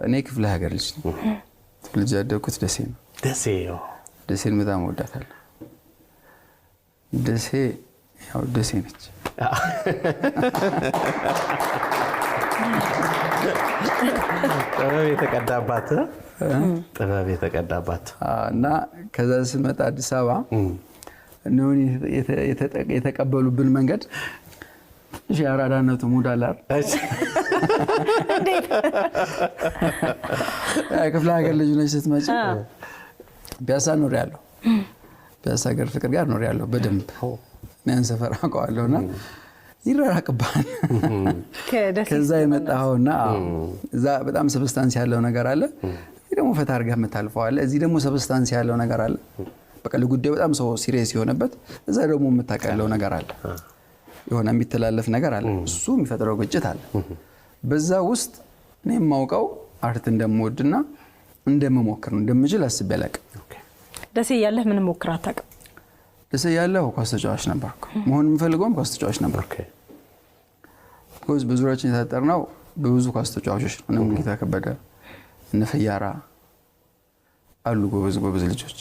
እኔ ክፍለ ሀገር ልጅ ነኝ። ልጅ ያደኩት ደሴ ነው። ደሴን በጣም ወዳታለሁ። ደሴ ያው ደሴ ነች። ጥበብ የተቀዳባት እና ከዛ ስመጣ አዲስ አበባ ነው የተቀበሉብን መንገድ ሻራዳነቱ ሙዳላር ክፍለ ሀገር ልጅ ነች ስትመጪ ፒያሳ ኖር ያለው ፒያሳ ሀገር ፍቅር ጋር ኖር ያለው በደንብ ነን ሰፈር አውቀዋለሁና ይራራቅባል ከዛ የመጣውና እዛ በጣም ሰብስታንስ ያለው ነገር አለ ደግሞ ፈታ አድርገህ የምታልፈው አለ እዚህ ደግሞ ሰብስታንስ ያለው ነገር አለ በቃ ለጉዳዩ በጣም ሰው ሲሪየስ የሆነበት እዛ ደግሞ የምታቀለው ነገር አለ የሆነ የሚተላለፍ ነገር አለ እሱ የሚፈጥረው ግጭት አለ በዛ ውስጥ እኔ የማውቀው አርት እንደምወድና እንደምሞክር ነው እንደምችል አስበላቅ ደሴ ያለህ ምን ሞክራ አታውቅም ደሴ ያለው ኳስ ተጫዋች ነበርኩ መሆን የምፈልገውም ኳስ ተጫዋች ነበርኩ ኮዝ በዙሪያችን የታጠርነው በብዙ ኳስ ተጫዋቾች ነው ሙሉጌታ ከበደ እነ ፈያራ አሉ ጎበዝ ልጆች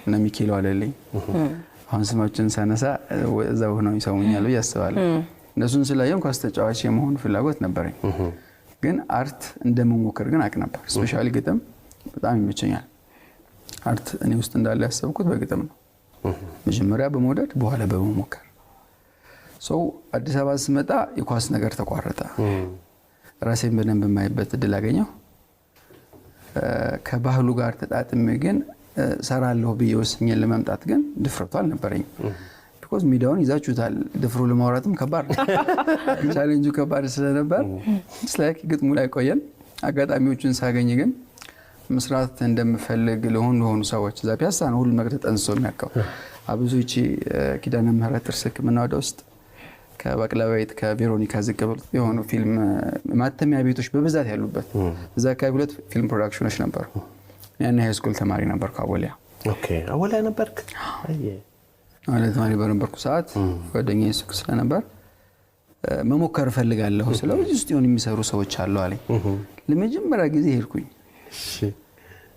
እነ ሚካኤል ዋለልኝ አሁን ስማችን ሳነሳ እዛው ነው ይሰሙኛል ያስባለሁ እነሱን ስላየም ኳስ ተጫዋች የመሆን ፍላጎት ነበረኝ ግን አርት እንደምሞክር ግን አቅ ነበር ስፔሻሊ ግጥም በጣም ይመቸኛል አርት እኔ ውስጥ እንዳለ ያሰብኩት በግጥም ነው መጀመሪያ በመውደድ በኋላ በመሞከር ሰው አዲስ አበባ ስመጣ የኳስ ነገር ተቋረጠ ራሴን በደንብ የማይበት እድል አገኘሁ ከባህሉ ጋር ተጣጥሜ ግን ሰራለሁ ብዬወስኜ ለመምጣት ግን ድፍረቱ አልነበረኝ because ሚዲያውን ይዛችሁታል ድፍሩ ለማውራትም ከባድ ቻሌንጁ ከባድ ስለነበር ስላክ ግጥሙ ላይ ቆየን አጋጣሚዎችን ሳገኝ ግን መስራት እንደምፈልግ ለሆኑ ሰዎች እዛ ፒያሳ ነው ሁሉ ነገር ተጠንሶ የሚያቀው አብዙዎች ኪዳነ ምህረት ጥርስ ህክምና ወደ ውስጥ ከበቅላባይት ከቬሮኒካ ዝቀበል የሆኑ ፊልም ማተሚያ ቤቶች በብዛት ያሉበት እዛ አካባቢ ሁለት ፊልም ፕሮዳክሽኖች ነበሩ ያኔ ሃይ ስኩል ተማሪ ነበርኩ አወሊያ ኦኬ አወሊያ ነበርክ ማለት ተማሪ በነበርኩ ሰዓት ጓደኛዬ ሱቅ ስለነበር መሞከር ፈልጋለሁ ስለዚህ ውስጥ የሆኑ የሚሰሩ ሰዎች አሉ አለኝ ለመጀመሪያ ጊዜ ሄድኩኝ እሺ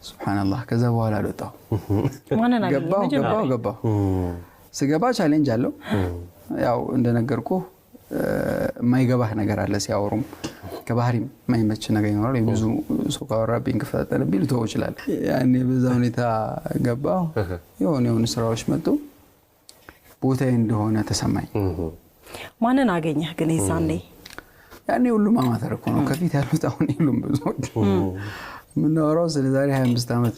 ሱብሃንአላህ ከዛ በኋላ ወጣሁ ማንና ገባሁ ስገባ ቻሌንጅ አለው ያው እንደነገርኩ የማይገባህ ነገር አለ ሲያወሩም ከባህሪም የማይመች ነገር ይኖራል ብዙ ሰው ካወራብኝ ከፈጠነብኝ ልተው ይችላል ያኔ በዛ ሁኔታ ገባሁ የሆነ ስራዎች መጡ ቦታዬ እንደሆነ ተሰማኝ ማንን አገኘህ ግን ይዛኔ ያኔ ሁሉም አማተር እኮ ነው ከፊት ያሉት አሁን ሁሉም ብዙ ምን ነው ራስ ለዛሬ 25 አመት